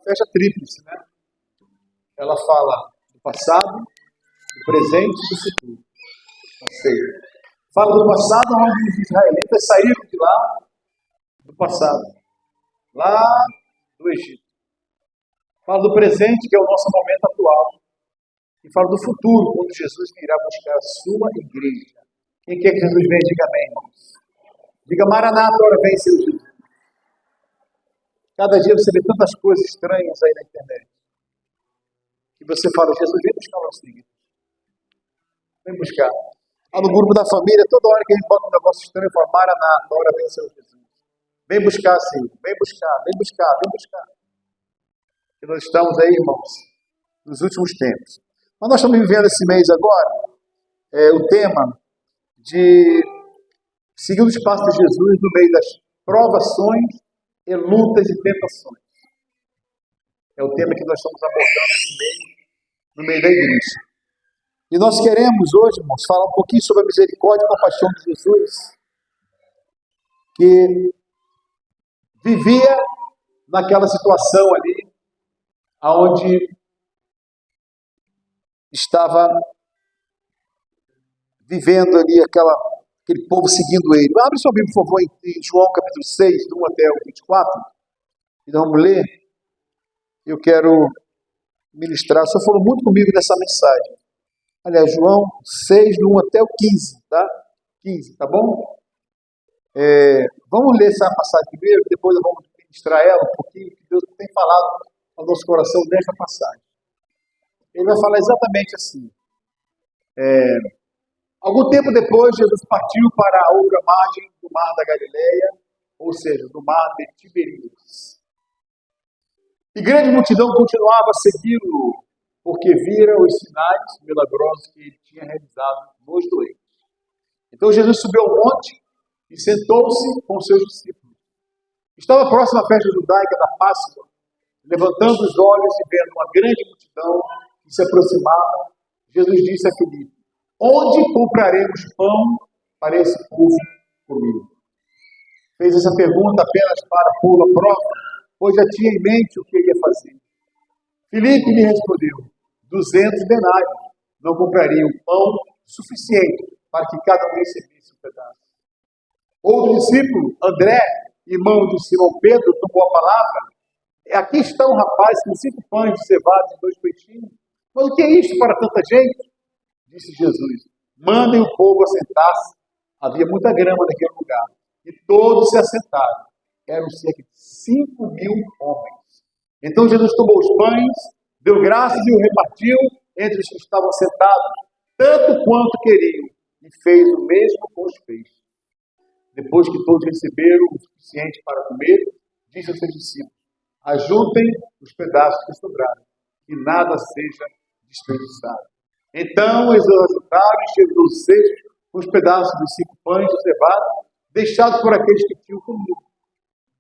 festa tríplice, né? Ela fala do passado, do presente e do futuro. A ceia. Fala do passado, onde os israelitas saíram de lá, do passado, lá do Egito. Fala do presente, que é o nosso momento atual. E fala do futuro, quando Jesus virá buscar a sua igreja. Quem quer que Jesus venha, diga amém, irmãos. Diga, Maranata, ora vem, Senhor Jesus. Cada dia você vê tantas coisas estranhas aí na internet. Que você fala, Jesus, vem buscar o nosso igreja. Vem buscar. Lá no grupo da família, toda hora que a gente bota um negócio estranho, fala, Maranata, ora vem, Senhor Jesus. Vem buscar, Senhor. Vem buscar, vem buscar, vem buscar. E nós estamos aí, irmãos, nos últimos tempos. Mas nós estamos vivendo esse mês agora, o tema de seguir os passos de Jesus no meio das provações e lutas e tentações. É o tema que nós estamos abordando esse mês, no meio da igreja. E nós queremos hoje, irmãos, falar um pouquinho sobre a misericórdia e compaixão de Jesus, que vivia naquela situação ali, onde estava vivendo ali aquele povo seguindo ele. Abre sua Bíblia, por favor, em João capítulo 6, do 1 até o 24. E nós vamos ler. Eu quero ministrar. O Senhor falou muito comigo nessa mensagem. Aliás, João 6, do 1 até o 15, tá? 15, tá bom? Vamos ler essa passagem primeiro, depois vamos ministrar ela um pouquinho, que Deus tem falado ao nosso coração desta passagem. Ele vai falar exatamente assim. Algum tempo depois, Jesus partiu para a outra margem do mar da Galileia, ou seja, do mar de Tiberíades. E grande multidão continuava a segui-lo, porque vira os sinais milagrosos que ele tinha realizado nos doentes. Então Jesus subiu ao monte e sentou-se com seus discípulos. Estava próximo à festa judaica da Páscoa. Levantando os olhos e vendo uma grande multidão que se aproximava, Jesus disse a Filipe, onde compraremos pão para esse povo comigo? Fez essa pergunta apenas para pô-lo à prova, pois já tinha em mente o que ia fazer. Filipe lhe respondeu, 200 denários não comprariam pão suficiente para que cada um recebesse um pedaço. Outro discípulo, André, irmão de Simão Pedro, tomou a palavra. Aqui está um rapaz com 5 pães de cevada e 2 peixinhos. Mas o que é isso para tanta gente? Disse Jesus. Mandem o povo assentar-se. Havia muita grama naquele lugar. E todos se assentaram. Eram cerca de 5.000 homens. Então Jesus tomou os pães, deu graças e o repartiu entre os que estavam sentados, tanto quanto queriam, e fez o mesmo com os peixes. Depois que todos receberam o suficiente para comer, disse aos seus discípulos, ajuntem os pedaços que sobraram, que nada seja desperdiçado. Então eles ajuntaram e encheram os cestos com os pedaços dos 5 pães de cevada, deixados por aqueles que tinham comido.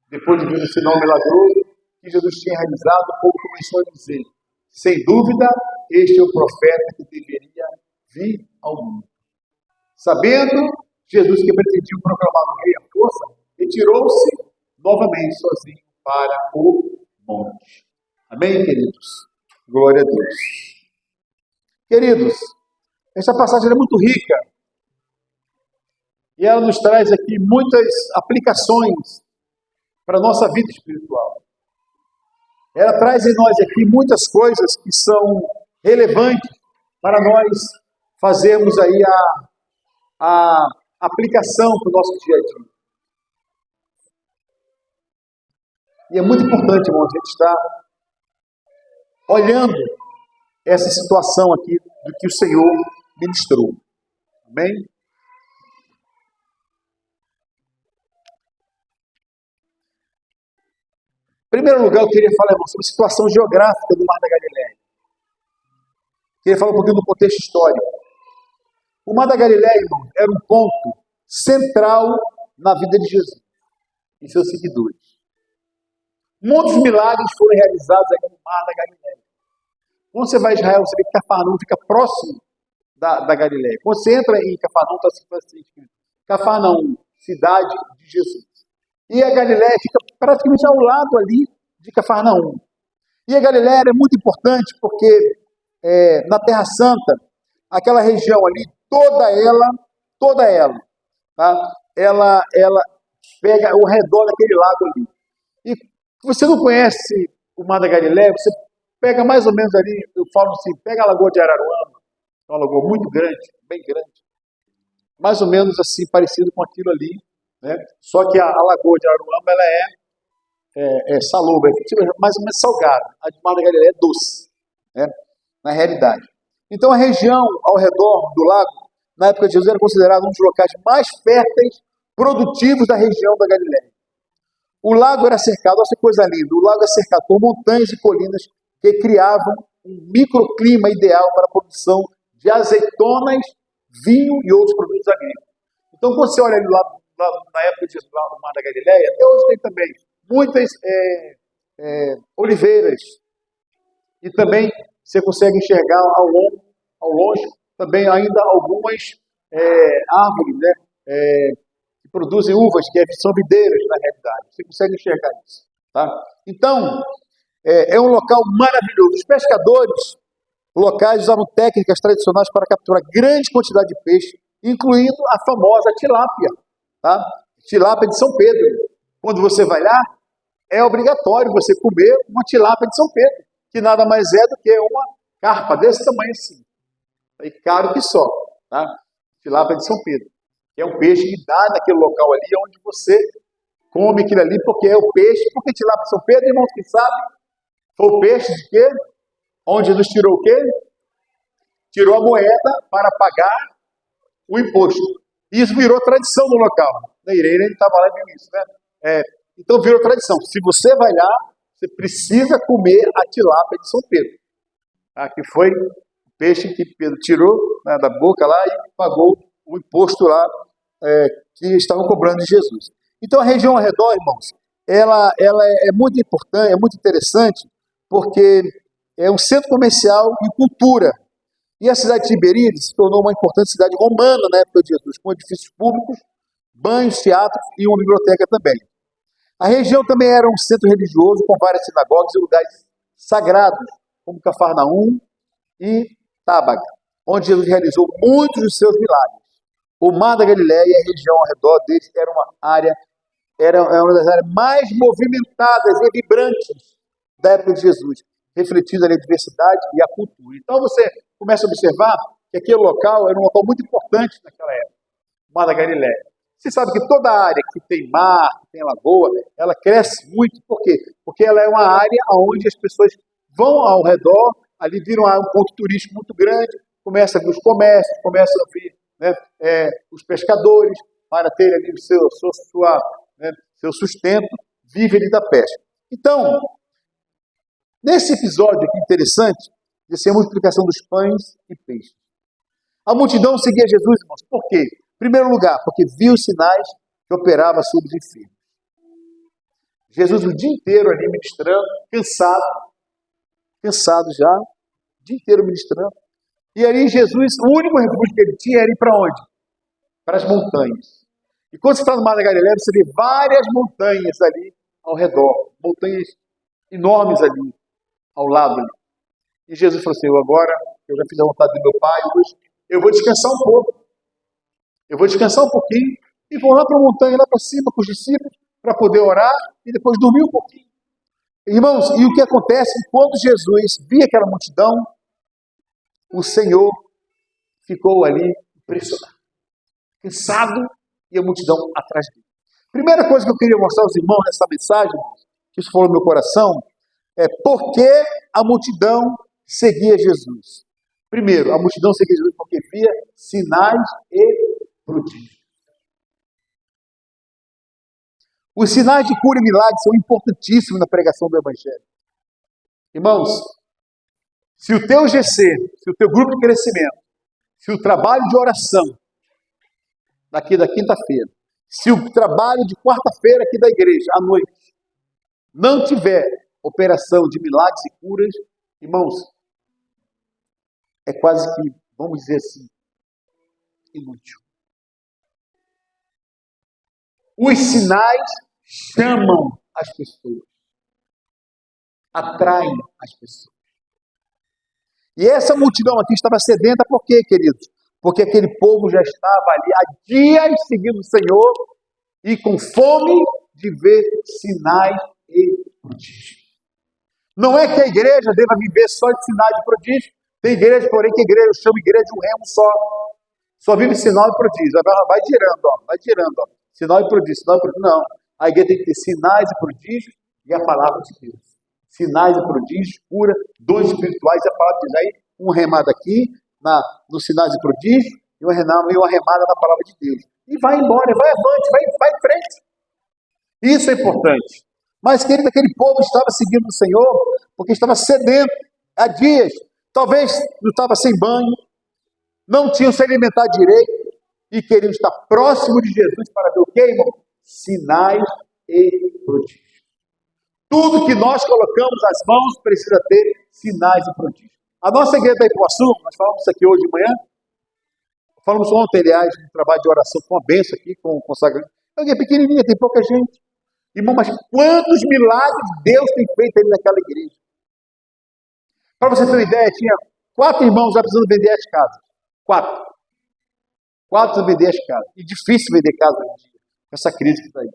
Depois de ver o sinal milagroso que Jesus tinha realizado, o povo começou a dizer, sem dúvida, este é o profeta que deveria vir ao mundo. Sabendo Jesus que pretendia proclamar o rei à força, retirou-se novamente sozinho para o monte. Amém, queridos? Glória a Deus. Queridos, essa passagem é muito rica e ela nos traz aqui muitas aplicações para a nossa vida espiritual. Ela traz em nós aqui muitas coisas que são relevantes para nós fazermos aí a aplicação para o nosso dia a dia. E é muito importante, irmão, a gente estar olhando essa situação aqui do que o Senhor ministrou. Amém? Em primeiro lugar, eu queria falar, irmão, sobre a situação geográfica do Mar da Galileia. Queria falar um pouquinho do contexto histórico. O Mar da Galileia, irmão, era um ponto central na vida de Jesus e seus seguidores. Muitos milagres foram realizados aqui no Mar da Galileia. Quando você vai a Israel, você vê que Cafarnaum fica próximo da Galileia. Quando você entra em Cafarnaum, está assim escrito. Cafarnaum, cidade de Jesus. E a Galileia fica praticamente ao lado ali de Cafarnaum. E a Galileia era muito importante porque na Terra Santa, aquela região ali, toda ela, tá? Ela pega ao redor daquele lago ali. E se você não conhece o Mar da Galileia, você pega mais ou menos ali, eu falo assim, pega a Lagoa de Araruama, é uma lagoa muito grande, bem grande, mais ou menos assim, parecido com aquilo ali, né? Só que a Lagoa de Araruama, ela é salobra, é mais ou menos salgada. A de Mar da Galileia é doce, né? Na realidade. Então a região ao redor do lago, na época de Jesus, era considerada um dos locais mais férteis, produtivos da região da Galileia. O lago era cercado, olha que coisa linda, o lago é cercado por montanhas e colinas que criavam um microclima ideal para a produção de azeitonas, vinho e outros produtos agrícolas. Então, quando você olha ali lá na época de Jesus, lá no Mar da Galileia, até hoje tem também muitas oliveiras, e também você consegue enxergar ao longe, também ainda algumas árvores, né, que produzem uvas, que são videiras na realidade. Você consegue enxergar isso. Tá? Então, é um local maravilhoso. Os pescadores locais usavam técnicas tradicionais para capturar grande quantidade de peixe, incluindo a famosa tilápia. Tá? Tilápia de São Pedro. Quando você vai lá, é obrigatório você comer uma tilápia de São Pedro, que nada mais é do que uma carpa desse tamanho assim. E caro que só. Tá? Tilápia de São Pedro. Que é um peixe que dá naquele local ali, onde você come aquilo ali, porque é o peixe. Porque tilápia de São Pedro, irmãos, que sabe? Foi o peixe de quê? Onde Jesus tirou o quê? Tirou a moeda para pagar o imposto. Isso virou tradição no local. Na Irene ele estava lá e viu isso, né? Então virou tradição. Se você vai lá, você precisa comer a tilápia de São Pedro. Tá? Que foi o peixe que Pedro tirou, né, da boca lá e pagou o imposto lá que estavam cobrando de Jesus. Então a região ao redor, irmãos, ela é muito importante, é muito interessante, porque é um centro comercial e cultura. E a cidade de Tiberíades se tornou uma importante cidade romana na época de Jesus, com edifícios públicos, banhos, teatros e uma biblioteca também. A região também era um centro religioso com várias sinagogas e lugares sagrados, como Cafarnaum e Tábaga, onde Jesus realizou muitos dos seus milagres. O Mar da Galileia e a região ao redor deles era uma das áreas mais movimentadas e vibrantes da época de Jesus, refletindo ali a diversidade e a cultura. Então você começa a observar que aquele local era um local muito importante naquela época, o Mar da Galileia. Você sabe que toda área que tem mar, que tem lagoa, ela cresce muito. Por quê? Porque ela é uma área onde as pessoas vão ao redor, ali viram um ponto turístico muito grande, começa a vir os comércios, começam a vir, né, os pescadores, para ter ali o seu sustento, vive ali da pesca. Então, nesse episódio aqui interessante, desse a multiplicação dos pães e peixes. A multidão seguia Jesus, irmãos. Por quê? Em primeiro lugar, porque viu os sinais que operava sobre os enfermos. Jesus o dia inteiro ali ministrando, cansado já, o dia inteiro ministrando. E ali Jesus, o único refúgio que ele tinha era ir para onde? Para as montanhas. E quando você está no Mar da Galileia, você vê várias montanhas ali ao redor, montanhas enormes ali, ao lado ali. E Jesus falou assim, eu já fiz a vontade do meu Pai, hoje eu vou descansar um pouco. Eu vou descansar um pouquinho e vou lá para a montanha, lá para cima, com os discípulos, para poder orar e depois dormir um pouquinho. Irmãos, e o que acontece? Quando Jesus via aquela multidão, o Senhor ficou ali impressionado, cansado, e a multidão atrás dele. Primeira coisa que eu queria mostrar aos irmãos nessa mensagem, que isso falou no meu coração, é por que a multidão seguia Jesus. Primeiro, a multidão seguia Jesus porque via sinais e prodígios. Os sinais de cura e milagres são importantíssimos na pregação do Evangelho. Irmãos, se o teu GC, se o teu grupo de crescimento, se o trabalho de oração daqui da quinta-feira, se o trabalho de quarta-feira aqui da igreja, à noite, não tiver operação de milagres e curas, irmãos, é quase que, vamos dizer assim, inútil. Os sinais chamam as pessoas. atraem as pessoas. E essa multidão aqui estava sedenta por quê, queridos? Porque aquele povo já estava ali há dias seguindo o Senhor e com fome de ver sinais e prodígios. Não é que a igreja deva viver só de sinais e prodígios. Tem igreja, porém, que a igreja chama igreja de um remo só. Só vive sinal e prodígio. Vai girando, ó, vai girando. Ó. Sinal e prodígio, sinal e prodígio. Não. A igreja tem que ter sinais e prodígios e a palavra de Deus. Sinais e prodígios, cura, dons espirituais e a palavra de Deus. Aí, um remado aqui, nos sinais e prodígios, e uma remada na palavra de Deus. E vai embora, vai avante, vai em frente. Isso é importante. Mas, querido, aquele povo estava seguindo o Senhor porque estava sedento há dias. Talvez não estava sem banho, não tinham se alimentado direito e queriam estar próximo de Jesus para ver o quê, irmão? Sinais e prodígios. Tudo que nós colocamos nas mãos precisa ter sinais e prodígios. A nossa igreja da Ipuaçu, nós falamos isso aqui hoje de manhã, falamos ontem, aliás, um trabalho de oração com a benção aqui, com o consagrante. É uma igreja pequenininha, tem pouca gente. Irmão, mas quantos milagres Deus tem feito ali naquela igreja? Para você ter uma ideia, tinha 4 irmãos já precisando vender as casas. 4 precisam vender as casas. E difícil vender casa hoje em dia, com essa crise que está aí.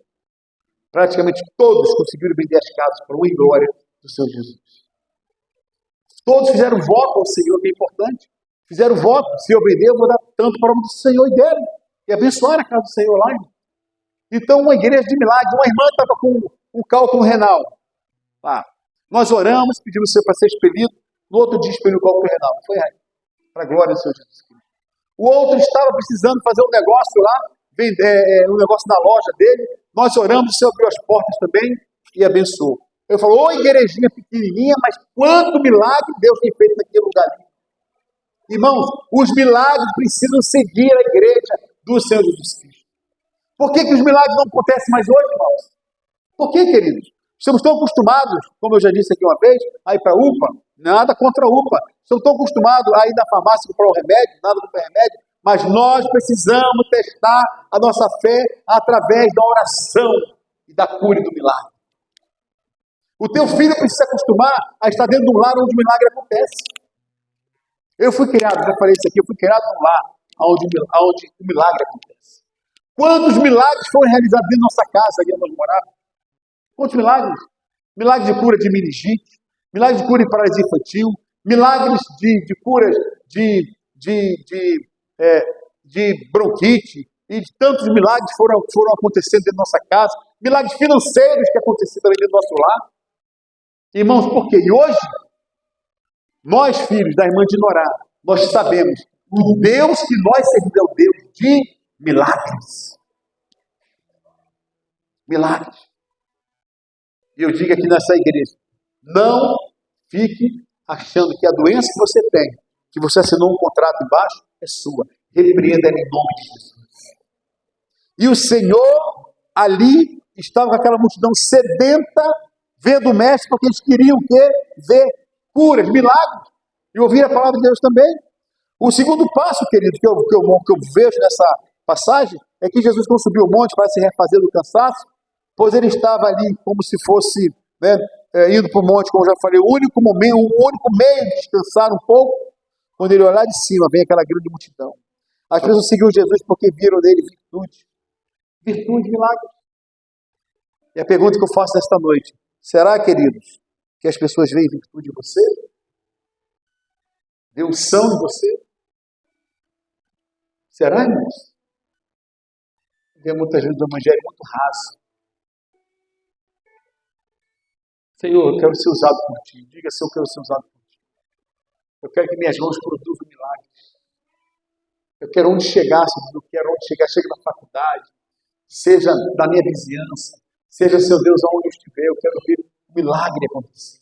Praticamente todos conseguiram vender as casas para honra e glória do Senhor Jesus. Todos fizeram voto ao Senhor, que é importante. Fizeram voto, se eu vender, eu vou dar tanto para o nome do Senhor e deram. E abençoaram a casa do Senhor lá, irmão. Então, uma igreja de milagres, uma irmã estava com um cálculo renal. Nós oramos, pedimos ao Senhor para ser expelido. No outro dia, expeliu o cálculo renal. Foi aí, para a glória do Senhor Jesus Cristo. O outro estava precisando fazer um negócio lá, um negócio na loja dele. Nós oramos, o Senhor abriu as portas também e abençoou. Eu falo, ô igrejinha pequenininha, mas quanto milagre Deus tem feito naquele lugar ali. Irmãos, os milagres precisam seguir a igreja do Senhor Jesus Cristo. Por que os milagres não acontecem mais hoje, irmãos? Por que, queridos? Estamos tão acostumados, como eu já disse aqui uma vez, a ir para a UPA, nada contra a UPA. Estamos tão acostumados a ir na farmácia comprar o remédio, nada contra o remédio, mas nós precisamos testar a nossa fé através da oração e da cura e do milagre. O teu filho precisa se acostumar a estar dentro de um lar onde o milagre acontece. Eu fui criado, já falei isso aqui, eu fui criado num lar onde o milagre acontece. Quantos milagres foram realizados dentro da nossa casa, ali onde nós morávamos? Quantos milagres? Milagres de cura de meningite, milagres de cura de paralisia infantil, milagres de curas de bronquite, e tantos milagres foram acontecendo dentro da nossa casa, milagres financeiros que aconteceram ali dentro do nosso lar. Irmãos, por quê? E hoje, nós, filhos da irmã de Norá, nós sabemos, o Deus que nós servimos é o Deus de milagres. Milagres. E eu digo aqui nessa igreja, não fique achando que a doença que você tem, que você assinou um contrato embaixo, é sua. Repreenda ela em nome de Jesus. E o Senhor ali estava com aquela multidão sedenta, vendo o mestre, porque eles queriam o quê? Ver curas, milagres, e ouvir a palavra de Deus também. O segundo passo, querido, que eu vejo nessa passagem, é que Jesus, quando subiu o monte para se refazer do cansaço, pois ele estava ali como se fosse, indo para o monte, como eu já falei, o único meio de descansar um pouco, quando ele olhar de cima, vem aquela grande multidão. As pessoas seguiram Jesus porque viram nele virtude. Virtude, milagre. E a pergunta que eu faço nesta noite, será, queridos, que as pessoas veem virtude em você? Vê unção em você? Será, irmãos? Vê muitas vezes o evangelho muito raso. Senhor, eu quero ser usado por Ti. Diga se eu quero ser usado por Ti. Eu quero que minhas mãos produzam milagres. Eu quero onde chegar, Senhor. Eu quero onde chegar. Chega na faculdade. Seja da minha vizinhança. Seja, Seu Deus, aonde eu estiver. Eu quero ver o milagre acontecer.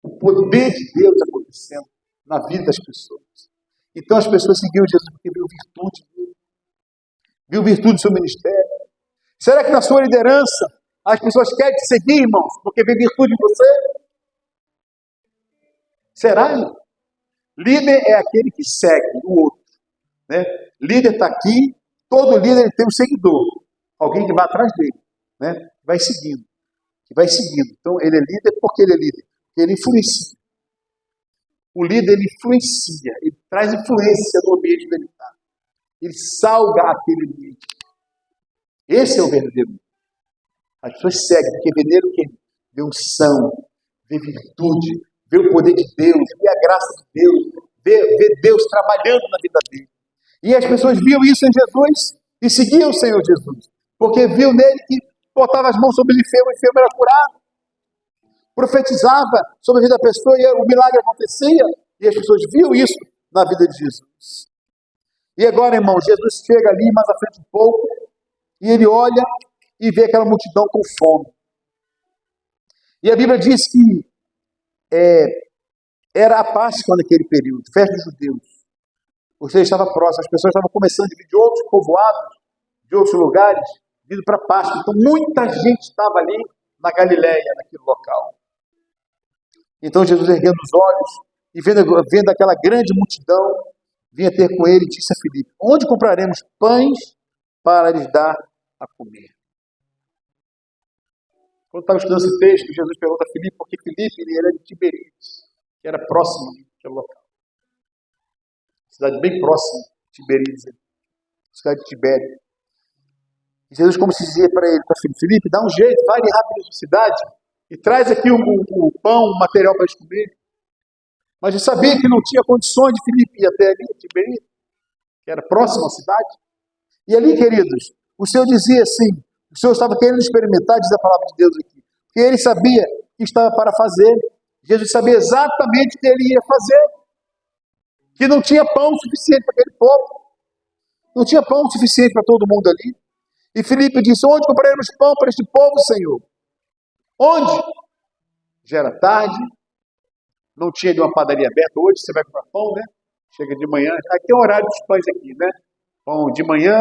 O poder de Deus acontecendo na vida das pessoas. Então as pessoas seguiram Jesus porque viu virtude dele. Viu virtude do seu ministério. Será que na sua liderança as pessoas querem te seguir, irmãos, porque vê virtude em você? Será, irmão? Líder é aquele que segue o outro. Né? Líder está aqui, todo líder tem um seguidor. Alguém que vai atrás dele. Né? Vai seguindo. Que vai seguindo. Então ele é líder porque ele é líder. Ele influencia. O líder, ele influencia, ele traz influência no ambiente onde ele está. Ele salga aquele ambiente. Esse é o verdadeiro. As pessoas seguem, porque vê nele o quê? Vê unção, vê virtude, vê o poder de Deus, vê a graça de Deus, vê Deus trabalhando na vida dele. E as pessoas viam isso em Jesus e seguiam o Senhor Jesus, porque viu nele que botava as mãos sobre o enfermo era curado. Profetizava sobre a vida da pessoa e o milagre acontecia. E as pessoas viam isso na vida de Jesus. E agora, irmão, Jesus chega ali mais à frente um pouco e ele olha e vê aquela multidão com fome. E a Bíblia diz que era a Páscoa naquele período, festa dos judeus. Ou seja, estava próximo, as pessoas estavam começando a vir de outros povoados, de outros lugares, vindo para a Páscoa. Então muita gente estava ali na Galileia, naquele local. Então Jesus, erguendo os olhos e vendo aquela grande multidão, vinha ter com ele e disse a Filipe: onde compraremos pães para lhes dar a comer? Quando estava estudando esse texto, Jesus pergunta a Filipe, porque Filipe ele era de Tiberíades, que era próximo daquele local. Cidade bem próxima de Tiberíades, cidade de Tibério. E Jesus, como se dizia para ele, para Filipe, dá um jeito, vai ali rápido na cidade e traz aqui o pão, o material para eles comer. Mas eu sabia que não tinha condições de Filipe ir até ali, Tiberíades, que era próximo à cidade. E ali, queridos, o Senhor dizia assim, o Senhor estava querendo experimentar, diz a palavra de Deus aqui, porque ele sabia que estava para fazer. Jesus sabia exatamente o que ele ia fazer, que não tinha pão suficiente para aquele povo, não tinha pão suficiente para todo mundo ali. E Filipe disse: onde compraremos pão para este povo, Senhor? Onde? Já era tarde, não tinha de uma padaria aberta. Hoje você vai comprar pão, né? Chega de manhã, aqui é o horário dos pães aqui, né? Pão de manhã,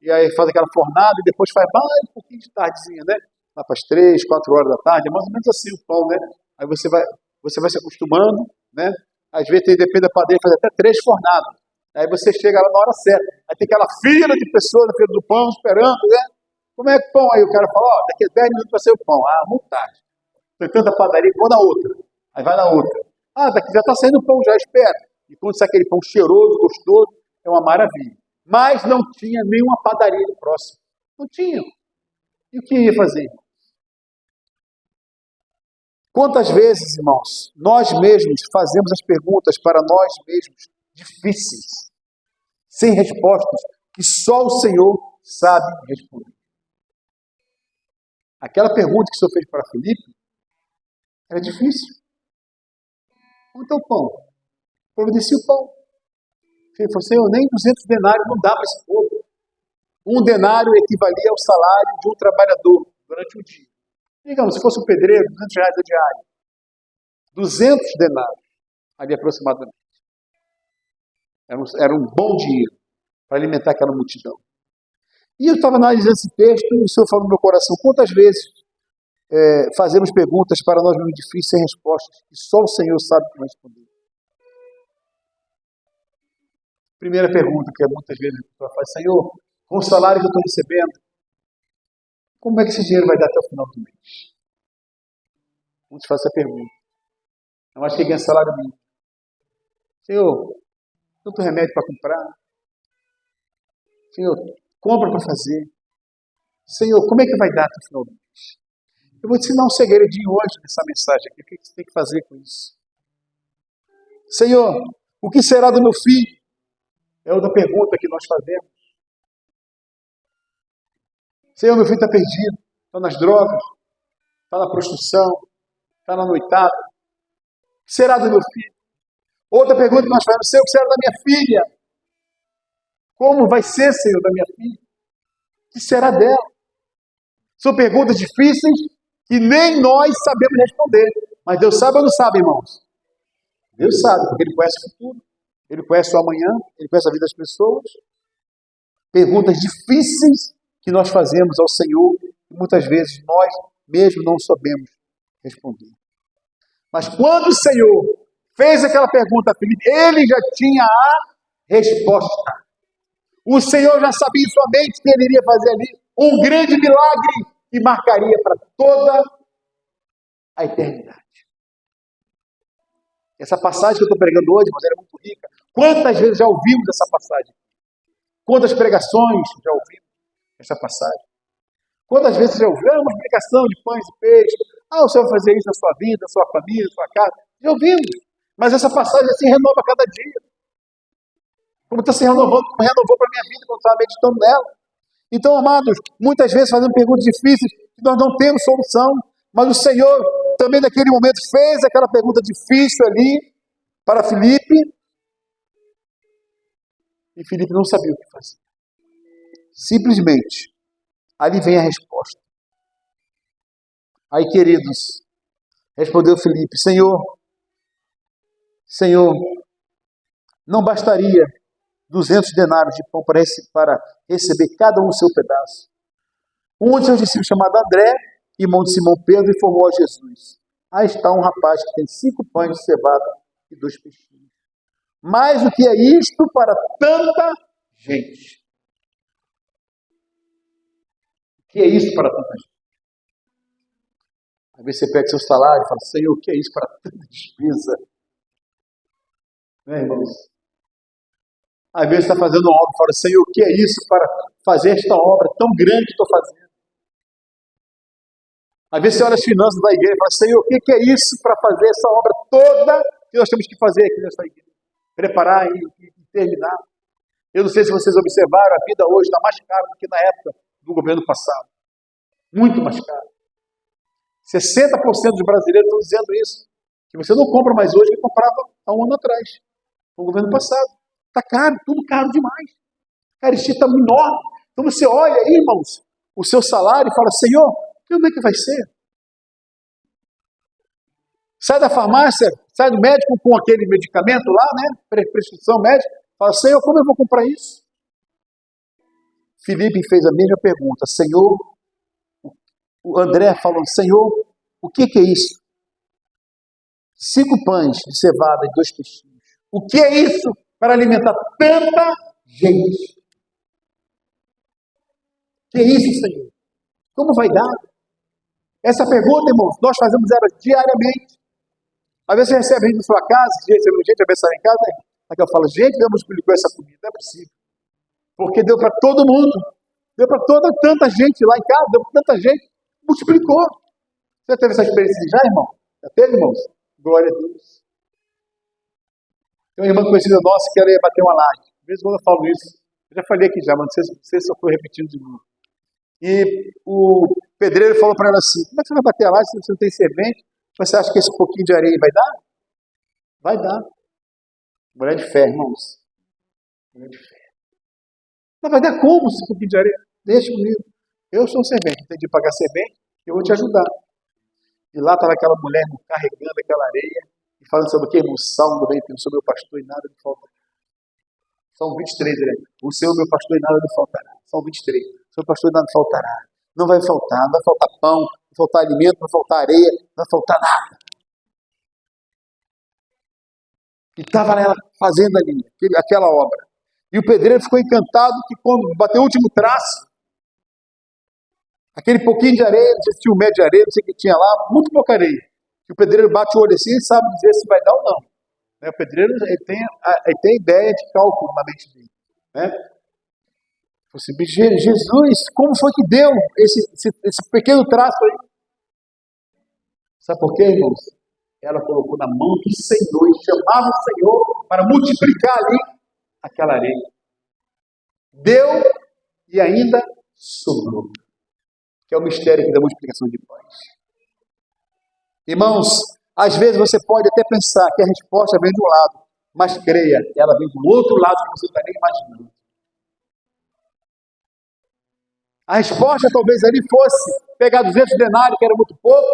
e aí faz aquela fornada, e depois faz mais um pouquinho de tardezinha, né? Lá para as 3, 4 horas da tarde, é mais ou menos assim o pão, né? Aí você vai se acostumando, né? Às vezes, depende da padeira, faz até 3 fornadas. Aí você chega lá na hora certa. Aí tem aquela fila de pessoas na fila do pão, esperando, né? Como é que o pão? Aí o cara fala, ó, daqui a 10 minutos vai ser o pão. Ah, muito tarde. Tem tanta padaria, vou na outra. Aí vai na outra. Ah, daqui já está saindo o pão, já espera. E quando sai aquele pão cheiroso, gostoso, é uma maravilha. Mas não tinha nenhuma padaria ali próximo. Não tinha. E o que ia fazer? Quantas vezes, irmãos, nós mesmos fazemos as perguntas para nós mesmos difíceis, sem respostas, que só o Senhor sabe responder. Aquela pergunta que o Senhor fez para Filipe era difícil. Onde está o pão? Providencia o pão. Ele falou: Senhor, nem 200 denários não dá para esse povo. Um denário equivalia ao salário de um trabalhador durante um dia. Digamos, se fosse um pedreiro, R$200 a diária. 200 denários, ali aproximadamente. Era um bom dinheiro para alimentar aquela multidão. E eu estava analisando esse texto e o Senhor falou no meu coração: quantas vezes fazemos perguntas para nós mesmos difíceis sem respostas, e só o Senhor sabe como responder. Primeira pergunta que muitas vezes a pessoa faz: Senhor, com o salário que eu estou recebendo, como é que esse dinheiro vai dar até o final do mês? Muitos fazem essa pergunta. Eu acho que ganha salário mínimo. Senhor, tanto remédio para comprar. Senhor, compra para fazer. Senhor, como é que vai dar até o final do mês? Eu vou te ensinar um segredinho hoje nessa mensagem aqui. O que você tem que fazer com isso? Senhor, o que será do meu filho? É outra pergunta que nós fazemos. Senhor, meu filho está perdido, está nas drogas, está na prostituição, está na noitada. O que será do meu filho? Outra pergunta que nós fazemos: Senhor, o que será da minha filha? Como vai ser, Senhor, da minha filha? O que será dela? São perguntas difíceis que nem nós sabemos responder. Mas Deus sabe ou não sabe, irmãos? Deus sabe, porque Ele conhece o futuro. Ele conhece o amanhã, Ele conhece a vida das pessoas. Perguntas difíceis que nós fazemos ao Senhor e muitas vezes nós mesmos não sabemos responder. Mas quando o Senhor fez aquela pergunta a Filipe, Ele já tinha a resposta. O Senhor já sabia em sua mente que Ele iria fazer ali um grande milagre que marcaria para toda a eternidade. Essa passagem que eu estou pregando hoje, mas ela é muito rica. Quantas vezes já ouvimos essa passagem? Quantas pregações já ouvimos essa passagem? Quantas vezes já ouvimos uma explicação de pães e peixes? O Senhor vai fazer isso na sua vida, na sua família, na sua casa. Já ouvimos. Mas essa passagem se renova a cada dia. Como está se renovando, como renovou para a minha vida quando estava meditando nela. Então, amados, muitas vezes fazendo perguntas difíceis que nós não temos solução, mas o Senhor também naquele momento fez aquela pergunta difícil ali para Filipe, e Filipe não sabia o que fazer. Simplesmente, ali vem a resposta. Aí, queridos, respondeu Filipe: Senhor, não bastaria 200 denários de pão para receber cada um o seu pedaço? Um de seus discípulos, chamado André, irmão de Simão Pedro, informou a Jesus: aí está um rapaz que tem 5 pães de cevada e 2 peixinhos. Mais o que é isto para tanta gente? O que é isso para tanta gente? Às vezes você pega seu salário e fala: Senhor, o que é isso para tanta despesa? Né, irmãos? Às vezes você está fazendo uma obra e fala: Senhor, o que é isso para fazer esta obra tão grande que estou fazendo? Às vezes você olha as finanças da igreja e fala: Senhor, o que é isso para fazer essa obra toda que nós temos que fazer aqui nessa igreja? Preparar e terminar. Eu não sei se vocês observaram, a vida hoje está mais cara do que na época do governo passado. Muito mais cara. 60% dos brasileiros estão dizendo isso. Que você não compra mais hoje que comprava há um ano atrás. No governo passado. Está caro, tudo caro demais. A caristia está enorme. Então você olha aí, irmãos, o seu salário e fala: Senhor, como é que vai ser? Sai da farmácia, sai do médico com aquele medicamento lá, né? Prescrição médica. Fala: Senhor, como eu vou comprar isso? Filipe fez a mesma pergunta. Senhor, o André falou: Senhor, o que é isso? 5 pães de cevada e 2 peixinhos. O que é isso para alimentar tanta gente? O que é isso, Senhor? Como vai dar? Essa pergunta, irmãos, nós fazemos ela diariamente. Às vezes você recebe gente na sua casa, gente abençoada em casa, aí eu falo: gente, Deus multiplicou essa comida. Não é possível. Porque deu para todo mundo. Deu para tanta gente lá em casa, deu para tanta gente. Multiplicou. Você teve essa experiência já, irmão? Já teve, irmãos? Glória a Deus. Tem uma irmã conhecida nossa que ela ia bater uma laje. De vez em quando eu falo isso. Eu já falei aqui já, mas não sei se eu estou repetindo de novo. E o pedreiro falou para ela assim: como é que você vai bater a laje se você não tem servente? Você acha que esse pouquinho de areia vai dar? Vai dar. Mulher de fé, irmãos. Mulher de fé. Mas vai dar como esse pouquinho de areia? Deixa comigo. Eu sou servente, entendi pagar servente, eu vou te ajudar. E lá estava aquela mulher carregando aquela areia e falando sobre o que, irmão? Salmo 91, sobre o meu pastor e nada lhe faltará. Salmo 23, né? O Senhor, meu pastor, e nada lhe faltará. Salmo 23, o seu pastor e nada lhe faltará. Não vai faltar, não vai faltar pão, não vai faltar alimento, não vai faltar areia, não vai faltar nada. E estava ela fazendo ali, aquela obra. E o pedreiro ficou encantado que quando bateu o último traço, aquele pouquinho de areia, não sei se tinha um metro de areia, não sei o que tinha lá, muito pouca areia. E o pedreiro bate o olho assim e sabe dizer se vai dar ou não. Né? O pedreiro ele tem ideia de cálculo na mente dele. Né? Assim, Jesus, como foi que deu esse pequeno traço aí? Sabe por quê, irmãos? Ela colocou na mão do Senhor e chamava o Senhor para multiplicar ali aquela areia. Deu e ainda sobrou. Que é o mistério aqui da multiplicação de pães. Irmãos, às vezes você pode até pensar que a resposta vem de um lado, mas creia, ela vem do outro lado que você não está nem imaginando. A resposta talvez ali fosse pegar 200 denários, que era muito pouco,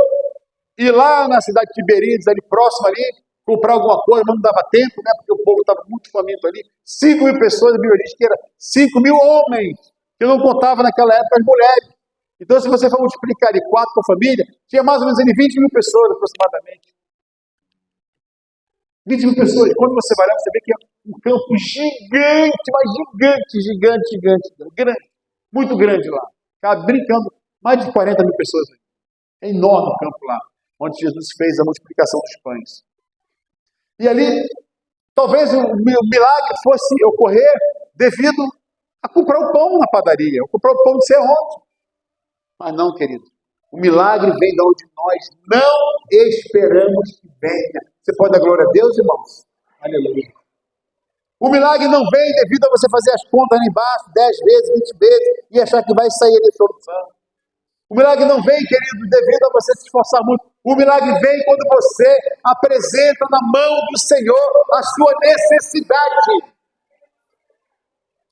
ir lá na cidade de Tiberíades, ali próximo ali, comprar alguma coisa, mas não dava tempo, né? Porque o povo estava muito faminto ali. 5.000 pessoas, a Bíblia diz que era 5.000 homens, que não contavam naquela época as mulheres. Então, se você for multiplicar ali 4 por família, tinha mais ou menos ali 20.000 pessoas aproximadamente. 20.000 pessoas. E quando você vai lá, você vê que é um campo gigante, mas gigante, grande, muito grande lá. Ficava brincando, mais de 40.000 pessoas. É enorme o campo lá, onde Jesus fez a multiplicação dos pães. E ali, talvez o milagre fosse ocorrer devido a comprar o pão na padaria, ou comprar o pão de ser onde. Mas não, querido. O milagre vem de onde nós não esperamos que venha. Você pode dar glória a Deus, irmãos? Aleluia. O milagre não vem devido a você fazer as contas ali embaixo, 10 vezes, 20 vezes, e achar que vai sair ali solução. O milagre não vem, querido, devido a você se esforçar muito. O milagre vem quando você apresenta na mão do Senhor a sua necessidade.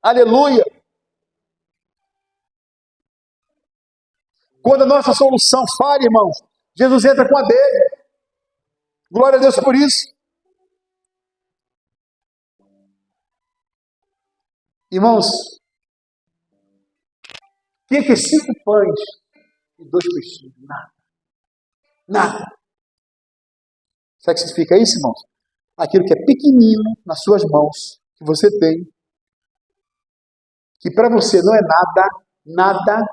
Aleluia. Quando a nossa solução falha, irmãos, Jesus entra com a dele. Glória a Deus por isso. Irmãos, o que é 5 pães e 2 peixinhos? Nada. Nada. Sabe o que significa isso, irmãos? Aquilo que é pequenino nas suas mãos, que você tem, que para você não é nada,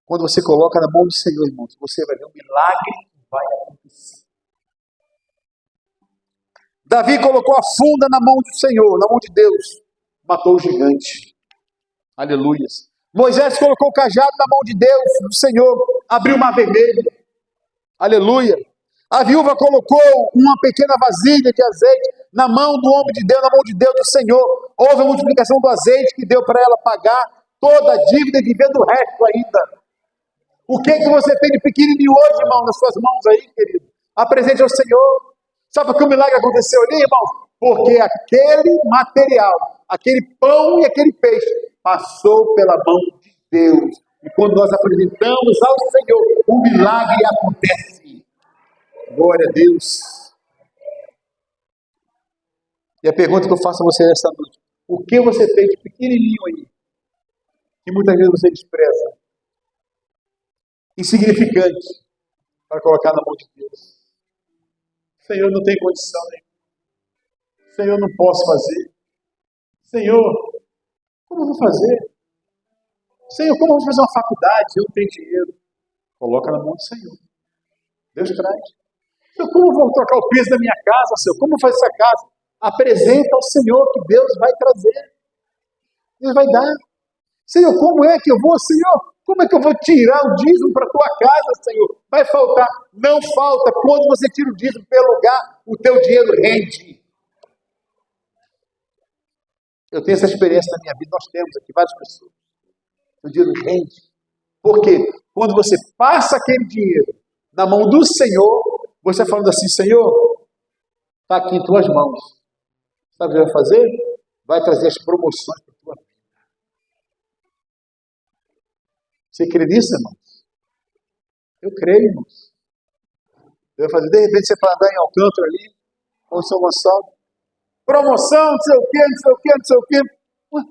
quando você coloca na mão do Senhor, irmãos, você vai ver um milagre que vai acontecer. Davi colocou a funda na mão do Senhor, na mão de Deus, matou o gigante. Aleluia. Moisés colocou o cajado na mão de Deus, do Senhor, abriu o mar vermelho. Aleluia. A viúva colocou uma pequena vasilha de azeite na mão do homem de Deus, na mão de Deus do Senhor. Houve a multiplicação do azeite que deu para ela pagar toda a dívida e viver do resto ainda. O que você tem de pequenininho hoje, irmão, nas suas mãos aí, querido? Apresente ao Senhor. Sabe por que o milagre aconteceu ali, irmão? Porque aquele material, aquele pão e aquele peixe passou pela mão de Deus. E quando nós apresentamos ao Senhor, o milagre acontece. Glória a Deus. E a pergunta que eu faço a você nesta noite: o que você tem de pequenininho aí, que muitas vezes você despreza, insignificante, para colocar na mão de Deus? Senhor, não tem condição, né? Senhor, não posso fazer. Senhor, como eu vou fazer? Senhor, como eu vou fazer uma faculdade? Eu não tenho dinheiro. Coloca na mão do Senhor. Deus traz. Senhor, como eu vou trocar o piso da minha casa, Senhor? Como eu vou fazer essa casa? Apresenta ao Senhor que Deus vai trazer. Deus vai dar. Senhor, como é que eu vou, Senhor? Como é que eu vou tirar o dízimo para a tua casa, Senhor? Vai faltar. Não falta. Quando você tira o dízimo pelo lugar, o teu dinheiro rende. Eu tenho essa experiência na minha vida. Nós temos aqui várias pessoas. O dinheiro rende. Por quê? Quando você passa aquele dinheiro na mão do Senhor, você falando assim: Senhor, está aqui em tuas mãos. Sabe o que vai fazer? Vai trazer as promoções para a tua vida. Você crê nisso, irmãos? Eu creio, irmãos. Eu vai fazer, de repente, você para andar em Alcântara ali, ou em São Gonçalo, promoção, não sei o quê, não sei o quê, não sei o quê. Ué,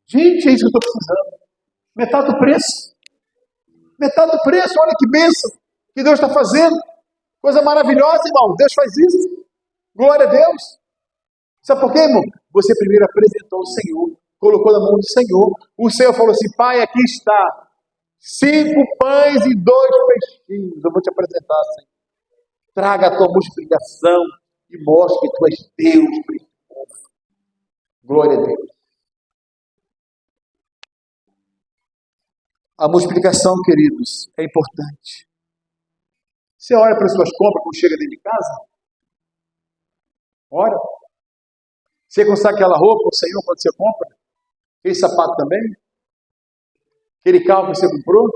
gente, é isso que eu estou precisando. Metade do preço. Metade do preço, olha que bênção que Deus está fazendo. Coisa maravilhosa, irmão. Deus faz isso. Glória a Deus. Sabe por quê, irmão? Você primeiro apresentou o Senhor, colocou na mão do Senhor. O Senhor falou assim: Pai, aqui está 5 pães e 2 peixinhos. Eu vou te apresentar, Senhor. Traga a tua multiplicação e mostre que tu és Deus para esse povo. Glória a Deus. A multiplicação, queridos, é importante. Você olha para as suas compras quando chega dentro de casa? Ora. Você consegue aquela roupa, o Senhor, quando você compra? Aquele sapato também? Aquele carro que você comprou?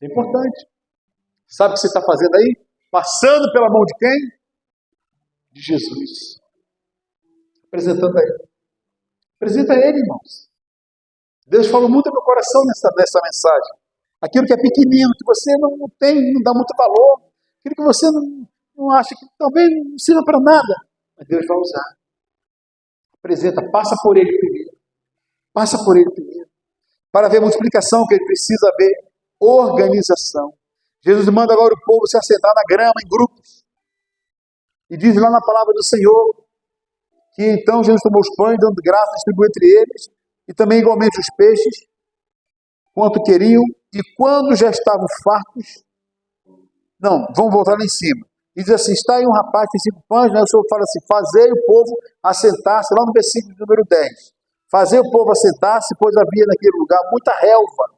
É importante. Sabe o que você está fazendo aí? Passando pela mão de quem? De Jesus. Apresentando a Ele. Apresenta a Ele, irmãos. Deus falou muito no meu coração nessa mensagem. Aquilo que é pequenino, que você não tem, não dá muito valor. Aquilo que você não acha que talvez não sirva para nada. Mas Deus vai usar. Apresenta, passa por Ele primeiro. Passa por Ele primeiro. Para haver multiplicação, que Ele precisa haver organização. Jesus manda agora o povo se assentar na grama, em grupos. E diz lá na palavra do Senhor, que então Jesus tomou os pães, dando graça, distribuiu entre eles, e também igualmente os peixes, quanto queriam, e quando já estavam fartos, não, vamos voltar lá em cima. E diz assim, está aí um rapaz, tem 5 pães, né? O Senhor fala assim, fazei o povo assentar-se, lá no versículo número 10. Fazer o povo assentar-se, pois havia naquele lugar muita relva.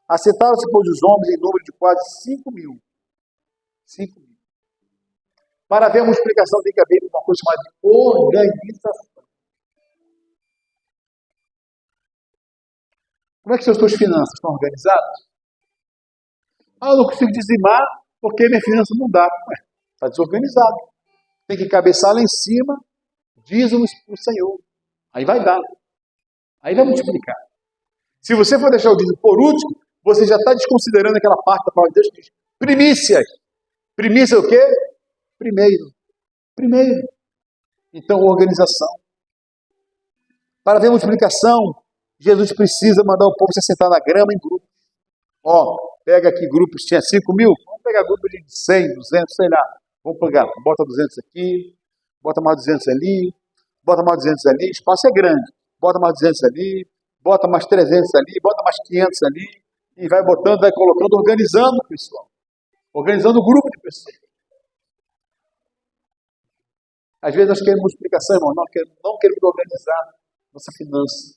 Assentaram-se, pois, os homens em número de quase 5.000. 5.000. Para haver uma explicação, tem que haver uma coisa chamada de organização. Como é que são as suas finanças? Estão organizadas? Eu não consigo dizimar porque minha finança não dá. Está desorganizado. Tem que cabeçar lá em cima, dízimos para o Senhor. Aí vai dar. Aí vai multiplicar. Se você for deixar o dízimo por último, você já está desconsiderando aquela parte da palavra de Deus que diz primícias. Primícia é o quê? Primeiro. Então, organização. Para ver multiplicação, Jesus precisa mandar o povo se assentar na grama em grupos. Pega aqui grupos, tinha 5.000, vamos pegar grupos de 100, 200, sei lá. Vamos pegar, bota 200 aqui, bota mais 200 ali, bota mais 200 ali, o espaço é grande. Bota mais 200 ali, bota mais 300 ali, bota mais 500 ali, e vai botando, vai colocando, organizando o pessoal. Organizando o grupo de pessoas. Às vezes nós queremos multiplicação, irmão, não queremos organizar nossa finança.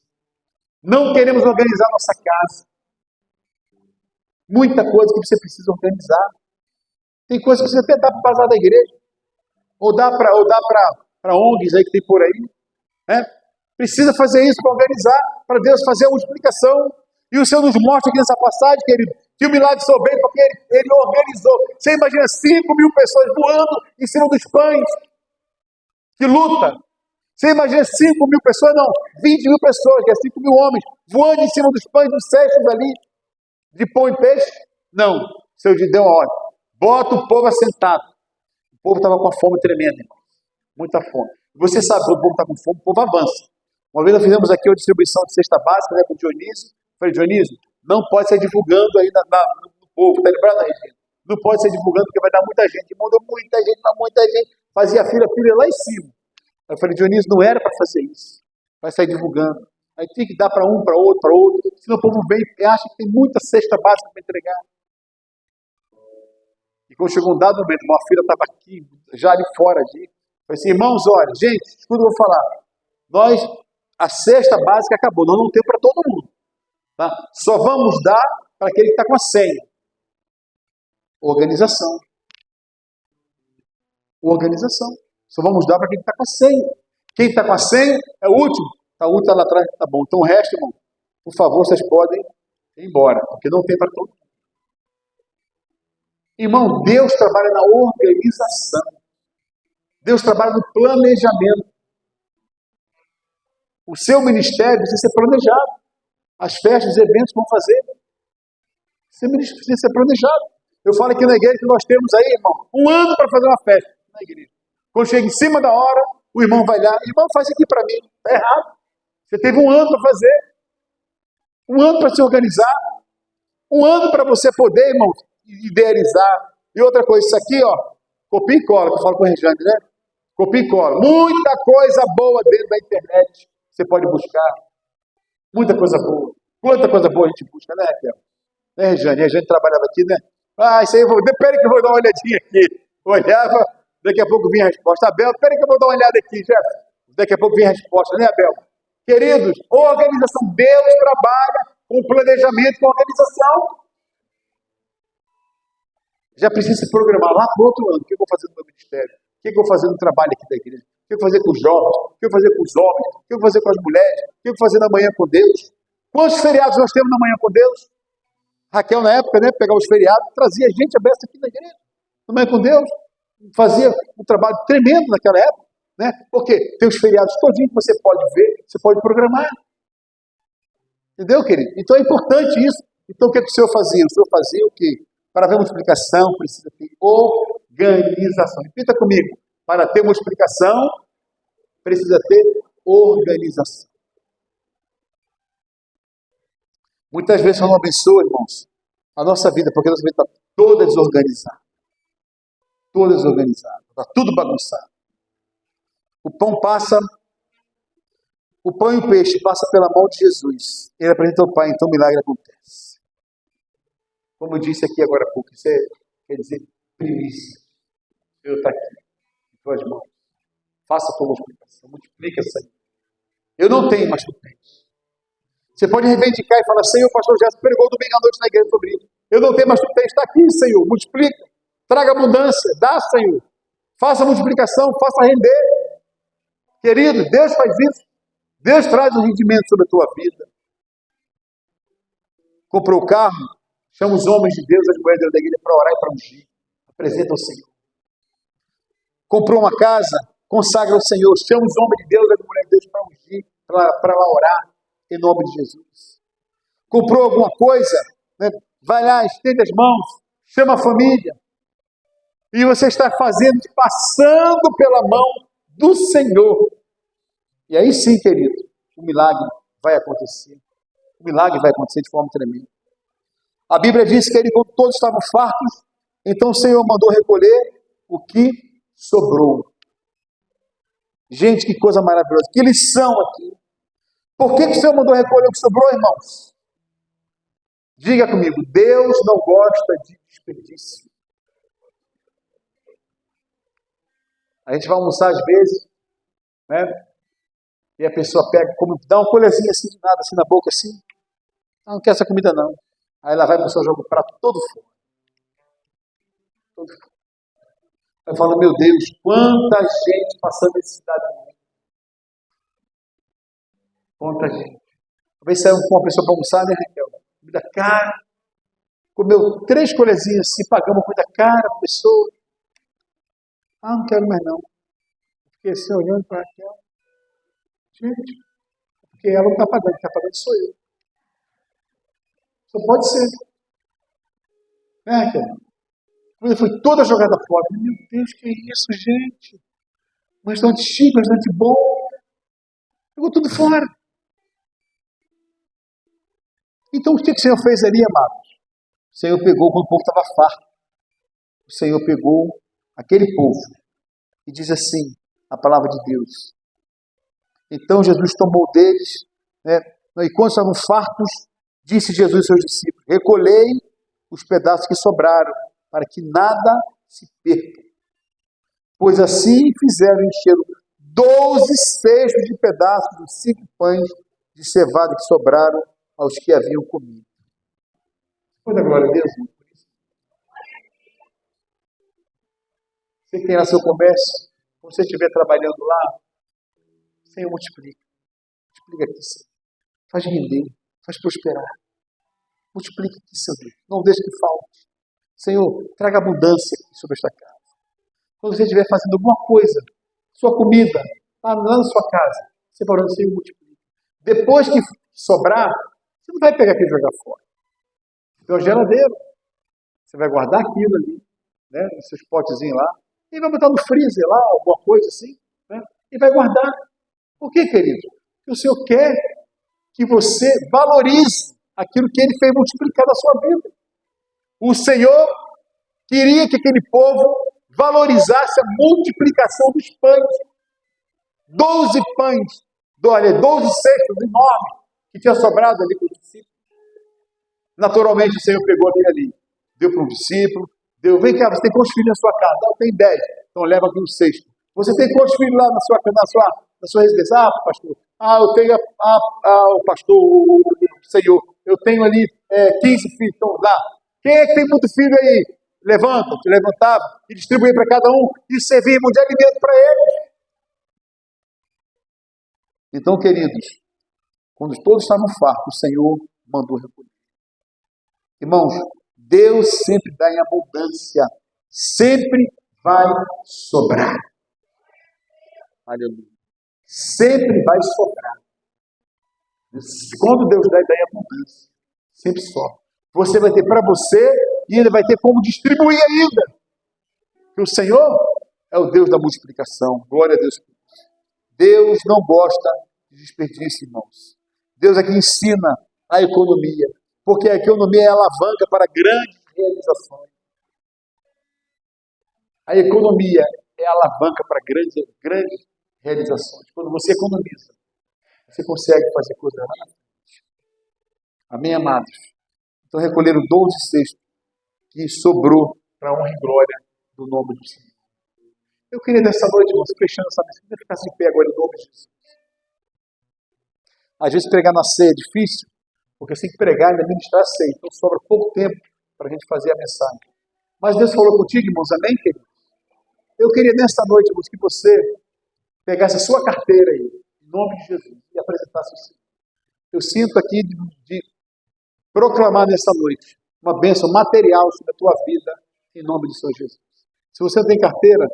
Não queremos organizar nossa casa. Muita coisa que você precisa organizar. Tem coisa que você até dá para bazar da igreja. Ou dá para ONGs aí que tem por aí. Né? Precisa fazer isso para organizar, para Deus fazer a multiplicação. E o Senhor nos mostra aqui nessa passagem, querido, que o milagre só veio porque ele organizou. Você imagina 5.000 pessoas voando em cima dos pães. Que luta! Você imagina 5.000 pessoas? Não, 20.000 pessoas, que é 5.000 homens, voando em cima dos pães, dos cestos ali, de pão e peixe? Não, o Senhor deu uma ordem. Bota o povo assentado. O povo estava com a fome tremenda, irmão. Muita fome. Você sabe, quando o povo está com fome, o povo avança. Uma vez nós fizemos aqui a distribuição de cesta básica, né, com o Dionísio. Eu falei, Dionísio, não pode sair divulgando aí no povo, tá lembrado, Regina? Não pode sair divulgando porque vai dar muita gente. Mandou muita gente. Fazia fila lá em cima. Eu falei, Dionísio, não era para fazer isso. Vai sair divulgando. Aí tem que dar para um, para outro. Senão o povo vem e acha que tem muita cesta básica para entregar. E quando chegou um dado momento, uma fila estava aqui, já ali fora. Eu falei assim, irmãos, olha, gente, escuta o que eu vou falar. A cesta básica acabou, nós não temos para todo mundo. Tá? Só vamos dar para aquele que está com a senha. Organização. Só vamos dar para quem está com a senha. Quem está com a senha é o último. O último está lá atrás, tá bom. Então o resto, irmão, por favor, vocês podem ir embora, porque não tem para todo mundo. Irmão, Deus trabalha na organização. Deus trabalha no planejamento. O seu ministério precisa ser planejado. As festas, os eventos que vão fazer. Seu ministério precisa ser planejado. Eu falo aqui na igreja que nós temos aí, irmão, 1 ano para fazer uma festa na igreja. Quando chega em cima da hora, o irmão vai lá, irmão, faz aqui para mim. Está errado. Você teve 1 ano para fazer. 1 ano para se organizar. 1 ano para você poder, irmão, idealizar. E outra coisa, isso aqui, copia e cola, que eu falo com o Regiane, né? Copia e cola. Muita coisa boa dentro da internet. Você pode buscar. Muita coisa boa. Quanta coisa boa a gente busca, né, Raquel? Né, Regiane? A gente trabalhava aqui, né? Isso aí eu vou. Peraí que eu vou dar uma olhadinha aqui. Olhava, daqui a pouco vinha a resposta. Abel, peraí que eu vou dar uma olhada aqui, Jeff. Daqui a pouco vinha a resposta, né, Abel? Queridos, organização. Deus trabalha com planejamento, com organização. Já precisa se programar lá para o outro ano. O que eu vou fazer no meu ministério? O que eu vou fazer no trabalho aqui da igreja? O que eu vou fazer com os jovens? O que eu vou fazer com os homens? O que eu vou fazer com as mulheres? O que eu vou fazer na manhã com Deus? Quantos feriados nós temos na manhã com Deus? Raquel, na época, né, pegava os feriados, trazia gente aberta aqui na igreja. Na manhã com Deus. Fazia um trabalho tremendo naquela época. Né? Porque tem os feriados todinhos que você pode ver, você pode programar. Entendeu, querido? Então é importante isso. Então o que o Senhor fazia? O Senhor fazia o quê? Para haver multiplicação, precisa ter organização. Repita comigo. Para ter multiplicação, precisa ter organização. Muitas vezes eu não abençoo, irmãos, a nossa vida, porque a nossa vida está toda desorganizada. Toda desorganizada. Está tudo bagunçado. O pão e o peixe passam pela mão de Jesus. Ele apresenta ao Pai, então o milagre acontece. Como eu disse aqui agora há pouco, isso quer dizer primícia. Senhor está aqui, em tuas mãos. Faça a tua multiplicação, multiplica, Senhor. Eu não tenho, mas tu tens. Você pode reivindicar e falar, Senhor, o pastor Jéssica pregou domingo à noite na igreja sobre isso. Eu não tenho, mas tu tens. Está aqui, Senhor, multiplica. Traga abundância, dá, Senhor. Faça a multiplicação, faça render. Querido, Deus faz isso. Deus traz um rendimento sobre a tua vida. Comprou o carro, chama os homens de Deus, as mulheres da igreja para orar e para ungir. Apresenta ao Senhor. Comprou uma casa, consagra ao Senhor, chama os homens de Deus, as mulheres de Deus para ungir, para lá orar, em nome de Jesus. Comprou alguma coisa, né? Vai lá, estende as mãos, chama a família, e você está fazendo, passando pela mão do Senhor. E aí sim, querido, o milagre vai acontecer. O milagre vai acontecer de forma tremenda. A Bíblia diz que quando todos estavam fartos, então o Senhor mandou recolher o que sobrou. Gente, que coisa maravilhosa. Que lição aqui. Por que o Senhor mandou recolher o que sobrou, irmãos? Diga comigo, Deus não gosta de desperdício. A gente vai almoçar às vezes, né? E a pessoa pega, come, dá uma colherzinha assim de nada, assim na boca, assim. Não quer essa comida não. Aí ela vai para o seu jogo, o prato todo fora. Todo fora. Aí fala, meu Deus, quanta gente passando necessidade. Quanta gente. Talvez saiu com uma pessoa para almoçar, né, Raquel? Comida cara. Comeu 3 colherzinhas assim, pagamos comida cara para a pessoa. Ah, não quero mais não. Fiquei assim olhando para Raquel. Gente, porque ela não está pagando, quem está pagando sou eu. Só pode ser. Né, Raquel? A comida foi toda jogada fora. Meu Deus, que isso, gente? Um restaurante chique, um restaurante bom. Jogou tudo fora. Então, o que o Senhor fez ali, amados? O Senhor pegou quando o povo estava farto. O Senhor pegou aquele povo e diz assim, a palavra de Deus. Então, Jesus tomou deles, né? E quando estavam fartos, disse Jesus aos seus discípulos, recolhei os pedaços que sobraram, para que nada se perca. Pois assim fizeram, encheram 12 cestos de pedaços dos 5 pães de cevada que sobraram aos que haviam comido. Foi da glória a Deus, irmão. Você que tem lá seu comércio, quando você estiver trabalhando lá, Senhor, multiplica. Multiplica aqui, Senhor. Faz render, faz prosperar. Multiplica aqui, Senhor. Não deixe que falte. Senhor, traga abundância aqui sobre esta casa. Quando você estiver fazendo alguma coisa, sua comida, lá na sua casa, você vai orando, Senhor, multiplica. Depois que sobrar, você não vai pegar aquilo e jogar fora. Então, a geladeira, você vai guardar aquilo ali, né, nos seus potezinhos lá, e vai botar no freezer lá, alguma coisa assim, né, e vai guardar. Por quê, querido? Porque o Senhor quer que você valorize aquilo que Ele fez multiplicar na sua vida. O Senhor queria que aquele povo valorizasse a multiplicação dos pães. 12 pães, 12 cestos enormes que tinha sobrado ali para os discípulos. Naturalmente o Senhor pegou aquele ali, deu para um discípulo, deu, vem cá, você tem quantos filhos na sua casa? Não, tem 10, então leva aqui um cesto. Você tem quantos filhos lá na sua residência? Ah, pastor, eu tenho, o pastor, o Senhor, eu tenho ali 15 filhos, então lá. Quem é que tem muito filho aí? Levanta, te levantava e distribuía para cada um e servíamos de alimento para eles. Então, queridos, quando todos estavam fartos, o Senhor mandou recolher. Irmãos, Deus sempre dá em abundância, sempre vai sobrar. Aleluia. Sempre vai sobrar. Quando Deus dá em abundância, sempre sobra. Você vai ter para você e ainda vai ter como distribuir ainda. Porque o Senhor é o Deus da multiplicação. Glória a Deus. Deus não gosta de desperdício, irmãos. Deus é que ensina a economia. Porque a economia é a alavanca para grandes realizações. A economia é a alavanca para grandes realizações. Quando você economiza, você consegue fazer coisas lá na frente. Amém, amados? Então recolheram 12 cestos que sobrou para a honra e glória do nome do Senhor. Eu queria nessa noite, irmãos, fechando essa mensagem, eu ficasse de pé agora em nome de Jesus. Às vezes pregar na ceia é difícil, porque eu tenho que pregar e ainda ministrar a ceia, então sobra pouco tempo para a gente fazer a mensagem. Mas Deus falou contigo, irmãos, amém, queridos? Eu queria nessa noite, irmãos, que você pegasse a sua carteira aí, em nome de Jesus, e apresentasse o Senhor. Eu sinto aqui de proclamar nessa noite uma bênção material sobre a tua vida, em nome de Senhor Jesus. Se você não tem carteira,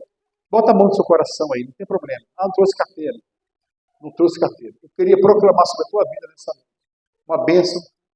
bota a mão no seu coração aí, não tem problema. Ah, não trouxe carteira. Não trouxe carteira. Eu queria proclamar sobre a tua vida nessa noite uma bênção